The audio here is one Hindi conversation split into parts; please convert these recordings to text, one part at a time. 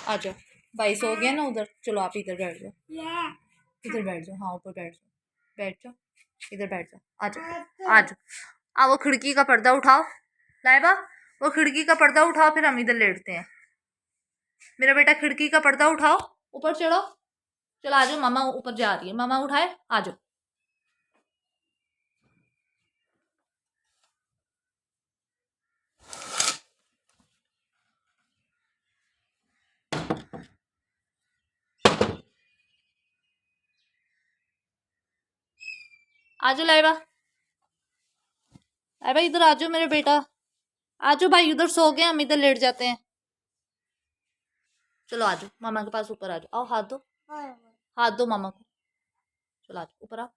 आ जाओ, भाई सो गया ना उधर, चलो आप इधर बैठ जाओ, इधर बैठ जाओ, हाँ ऊपर बैठ जाओ, इधर बैठ जाओ, आ जाओ आ जाओ। वो खिड़की का पर्दा उठाओ लाइबा, वो खिड़की का पर्दा उठाओ, फिर हम इधर लेटते हैं। मेरा बेटा खिड़की का पर्दा उठाओ, ऊपर चढ़ो, चलो आ जाओ, मामा ऊपर जा रही है, मामा उठाए, आ जाओ। आ जाओ लाइबा, लाइबा इधर आ जाओ मेरे बेटा, आ जाओ भाई, उधर सो गए, हम इधर लेट जाते हैं। चलो आ जाओ, मामा के पास ऊपर आ जाओ, आओ हाथ दो, हाथ दो मामा को, चलो आ जाओ ऊपर, आओ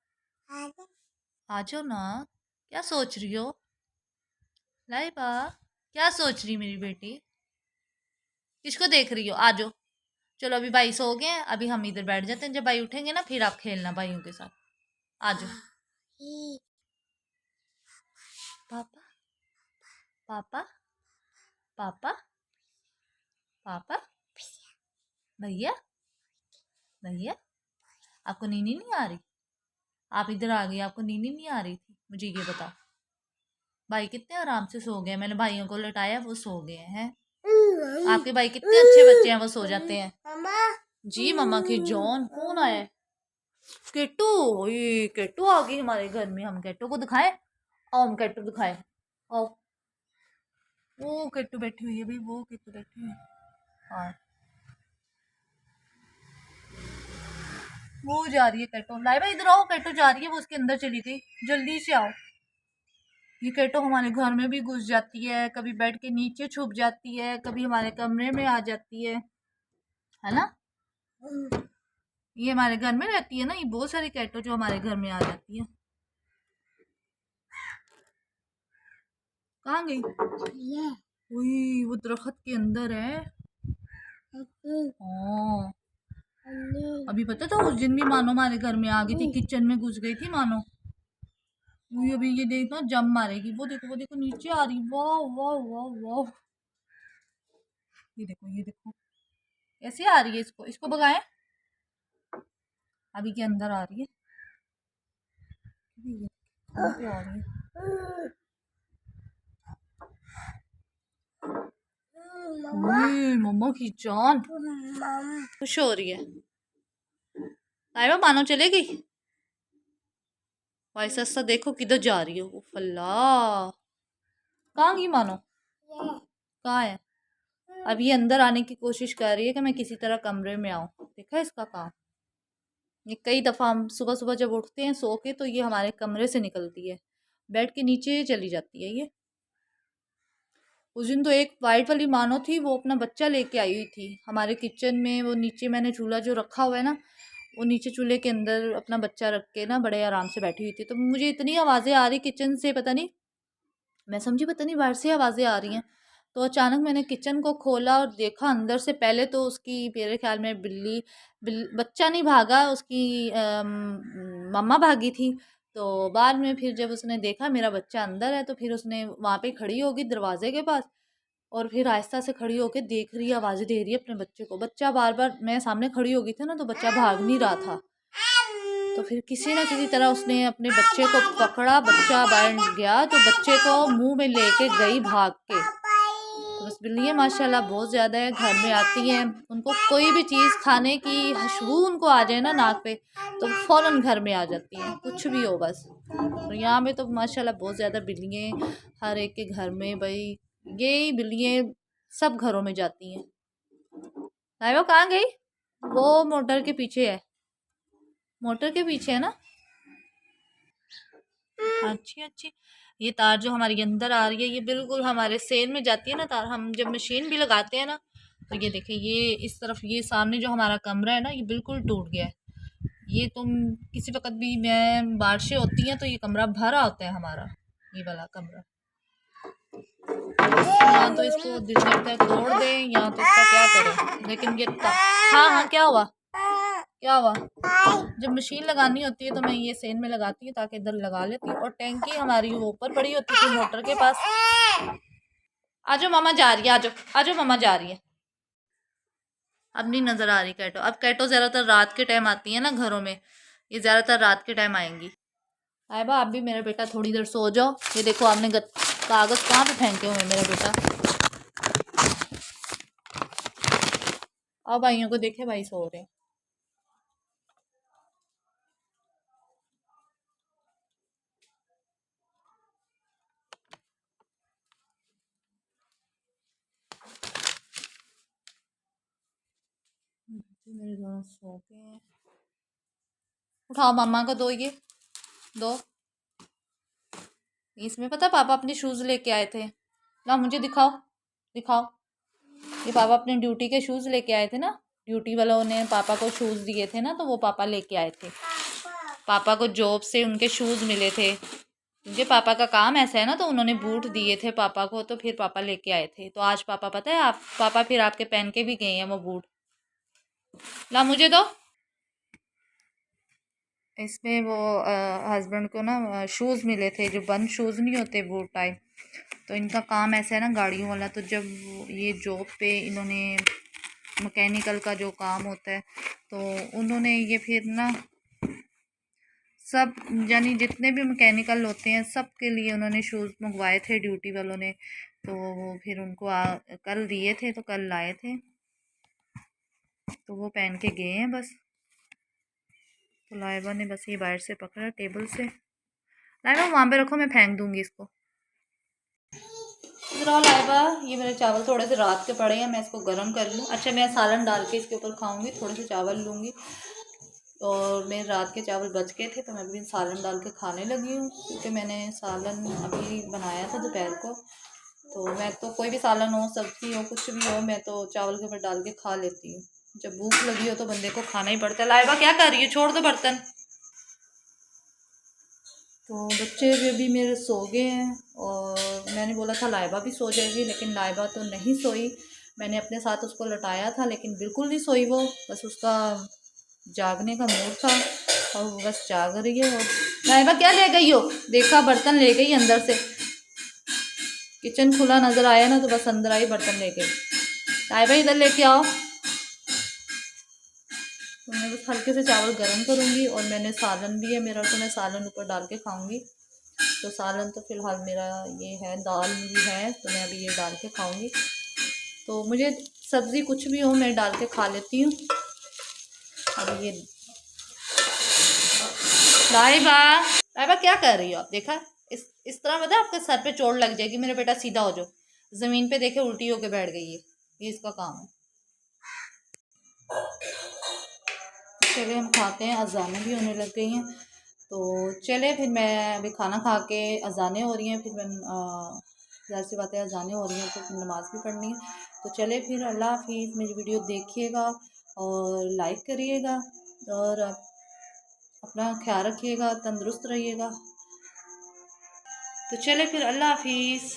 आ जाओ ना। क्या सोच रही हो लाइबा, क्या सोच रही मेरी बेटी, किसको देख रही हो? आ जाओ, चलो अभी भाई सो गए हैं, अभी हम इधर बैठ जाते हैं, जब भाई उठेंगे ना फिर आप खेलना भाइयों के साथ। आ जाओ पापा, पापा, पापा, पापा, भैया, भैया, आपको नींद नहीं आ रही? आप इधर आ गई, आपको नींद नहीं आ रही थी? मुझे ये बताओ। भाई कितने आराम से सो गए, मैंने भाइयों को लटाया, वो सो गए हैं। आपके भाई कितने अच्छे बच्चे हैं, वो सो जाते हैं। जी मम्मा की जॉन, कौन आया है? केटू, ये केटू आ गई हमारे घर में, हम केटू को दिखाएं, आओ हम केटू दिखाएं, आओ। वो केटू बैठी हुई है भाई, वो केटू बैठी हुई है, हाँ वो जा रही है केटू। लाइबा इधर आओ, केटू जा रही है, वो उसके अंदर चली गई, जल्दी से आओ। ये केटो हमारे घर में भी घुस जाती है, कभी बेड के नीचे छुप जाती है, कभी हमारे कमरे में आ जाती है ना? ये हमारे घर में रहती है ना, ये बहुत सारी कैटो जो हमारे घर में आ जाती है। कहाँ गई? वो दरख्त के अंदर है। हाँ अभी पता था, उस दिन भी मानो हमारे घर में आ गई थी, किचन में घुस गई थी मानो। अभी ये देखो जम मारेगी, वो देखो नीचे आ रही, वाह वाह वाह वाह, ये देखो कैसे आ रही है, इसको इसको भगाएं, अभी के अंदर आ रही है, कहाँ पे आ रही है? मम्मा की जान खुश हो रही है। लाइबा मानो चले गई, भाई सस्ता देखो किधर जा रही है, वो फल्ला कहाँ गई मानो, कहाँ है? अब ये अंदर आने की कोशिश कर रही है कि मैं किसी तरह कमरे में आऊं, देखा इसका काम। ये कई दफ़ा हम सुबह सुबह जब उठते हैं सो के, तो ये हमारे कमरे से निकलती है, बेड के नीचे चली जाती है ये। उस दिन तो एक वाइट वाली मानो थी, वो अपना बच्चा लेके आई हुई थी हमारे किचन में, वो नीचे मैंने चूल्हा जो रखा हुआ है ना, वो नीचे चूल्हे के अंदर अपना बच्चा रख के ना बड़े आराम से बैठी हुई थी। तो मुझे इतनी आवाज़ें आ रही किचन से, पता नहीं, मैं समझी पता नहीं बाहर से आवाज़ें आ रही हैं। तो अचानक मैंने किचन को खोला और देखा अंदर से, पहले तो उसकी मेरे ख्याल में बच्चा नहीं भागा, उसकी मम्मा भागी थी। तो बाद में फिर जब उसने देखा मेरा बच्चा अंदर है, तो फिर उसने वहाँ पे खड़ी होगी दरवाजे के पास, और फिर आहिस्ता से खड़ी होकर देख रही है, आवाज़ें दे रही है अपने बच्चे को। बच्चा बार बार, मैं सामने खड़ी हो गई थी ना, तो बच्चा भाग नहीं रहा था। तो फिर किसी ना किसी तरह उसने अपने बच्चे को पकड़ा, बच्चा बाहर गया, तो बच्चे को मुंह में लेके गई भाग के। तो बस बिल्लियाँ माशाल्लाह बहुत ज़्यादा है, घर में आती हैं, उनको कोई भी चीज़ खाने की खुशबू उनको आ जाए ना नाक पे, तो फ़ौरन घर में आ जाती हैं, कुछ भी हो बस। तो यहाँ पे तो माशाल्लाह बहुत ज़्यादा बिल्लियाँ हर एक के घर में, भाई ये बिल्लियाँ सब घरों में जाती हैं। वो कहाँ गई? वो मोटर के पीछे है, मोटर के पीछे है ना। अच्छी अच्छी, ये तार जो हमारी अंदर आ रही है, ये बिल्कुल हमारे सेल में जाती है ना तार, हम जब मशीन भी लगाते हैं ना, तो ये देखिए, ये इस तरफ, ये सामने जो हमारा कमरा है ना, ये बिल्कुल टूट गया है। ये तुम किसी वक्त भी, मैं बारिशें होती हैं तो ये कमरा भरा होता है हमारा, ये वाला कमरा। यहाँ तो इसको दिल करता है तोड़ दें, यहाँ तो इसका क्या करें, लेकिन ये हाँ हाँ क्या हुआ, क्या हुआ? जब मशीन लगानी होती है तो मैं ये सेन में लगाती हूँ, ताकि इधर लगा लेती हूँ, और टैंकी हमारी वो ऊपर पड़ी होती थी मोटर के पास। आजो मामा जा रही है, आजो आजो मामा जा रही है। अब नहीं नज़र आ रही कैटो। अब कैटो ज़्यादातर रात के टाइम आती है ना घरों में, ये ज़्यादातर रात के टाइम आएंगी। आयबा आप भी मेरा बेटा थोड़ी देर सो जाओ। ये देखो आपने कागज़ कहाँ पे फेंके हुए हैं मेरा बेटा। अब भाइयों को देखे भाई सो रहे हैं। मेरे दोनों सो गए हैं। उठाओ मम्मा को दो, ये दो। इसमें पता पापा अपने शूज़ लेके आए थे। ला मुझे दिखाओ, दिखाओ। ये पापा अपने ड्यूटी के शूज़ लेके आए थे ना, ड्यूटी वालों ने पापा को शूज़ दिए थे ना, तो वो पापा लेके आए थे। पापा को जॉब से उनके शूज़ मिले थे, क्योंकि पापा का काम ऐसा है ना, तो उन्होंने बूट दिए थे पापा को, तो फिर पापा लेके आए थे। तो आज पापा पता है आप पापा फिर आपके पहन के भी गए हैं वो बूट। ला मुझे दो। इसमें वो हस्बैंड को ना शूज़ मिले थे, जो बंद शूज़ नहीं होते बूट टाइप। तो इनका काम ऐसा है ना गाड़ियों वाला, तो जब ये जॉब पे इन्होंने मैकेनिकल का जो काम होता है, तो उन्होंने ये फिर ना सब यानी जितने भी मैकेनिकल होते हैं सब के लिए उन्होंने शूज़ मंगवाए थे ड्यूटी वालों ने। तो वो फिर उनको कल दिए थे, तो कल लाए थे, तो वो पहन के गए हैं बस। तो लाइबा ने बस ये बाहर से पकड़ा टेबल से। लाइबा वहाँ पे रखो, मैं फेंक दूँगी इसको। इधर आओ लाइबा, ये मेरे चावल थोड़े से रात के पड़े हैं, मैं इसको गर्म कर लूँ। अच्छा मैं सालन डाल के इसके ऊपर खाऊंगी, थोड़े से चावल लूँगी। और मेरे रात के चावल बच गए थे, तो मैं भी सालन डाल के खाने लगी हूँ, क्योंकि मैंने सालन अभी बनाया था दोपहर को। तो मैं तो कोई भी सालन हो, सब्ज़ी हो, कुछ भी हो, मैं तो चावल के ऊपर डाल के खा लेती हूँ। जब भूख लगी हो तो बंदे को खाना ही पड़ता है। लाइबा क्या कर रही है, छोड़ दो बर्तन। तो बच्चे भी अभी मेरे सो गए हैं, और मैंने बोला था लाइबा भी सो जाएगी, लेकिन लाइबा तो नहीं सोई। मैंने अपने साथ उसको लटाया था, लेकिन बिल्कुल नहीं सोई वो, बस उसका जागने का मूड था और वो बस जाग रही है। और लाइबा क्या ले गई हो, देखा बर्तन ले गई अंदर से। किचन खुला नज़र आया ना, तो बस अंदर आई बर्तन ले गई। लाइबा इधर लेके आओ। तो मैं बस हल्के से चावल गर्म करूँगी, और मैंने सालन भी है मेरा, तो मैं सालन ऊपर डाल के खाऊँगी। तो सालन तो फ़िलहाल मेरा ये है, दाल भी है, तो मैं अभी ये डाल के खाऊँगी। तो मुझे सब्ज़ी कुछ भी हो मैं डाल के खा लेती हूँ। अब ये लाइबा, लाइबा क्या कर रही हो आप, देखा इस तरह पता है आपके सर पे चोट लग जाएगी। मेरे बेटा सीधा हो जाओ, ज़मीन पे देखे उल्टी होके बैठ गई है, ये इसका काम है। चले हम खाते हैं, अजानें भी होने लग गई हैं। तो चले फिर, मैं अभी खाना खा के, अजानें हो रही हैं, फिर मैं ज़ाहिर सी बात है अजानें हो रही हैं, तो फिर नमाज़ भी पढ़नी है। तो चले फिर, अल्लाह हाफिज़। मेरी वीडियो देखिएगा और लाइक करिएगा, और अपना ख्याल रखिएगा, तंदुरुस्त रहिएगा। तो चले फिर, अल्लाह हाफिज़।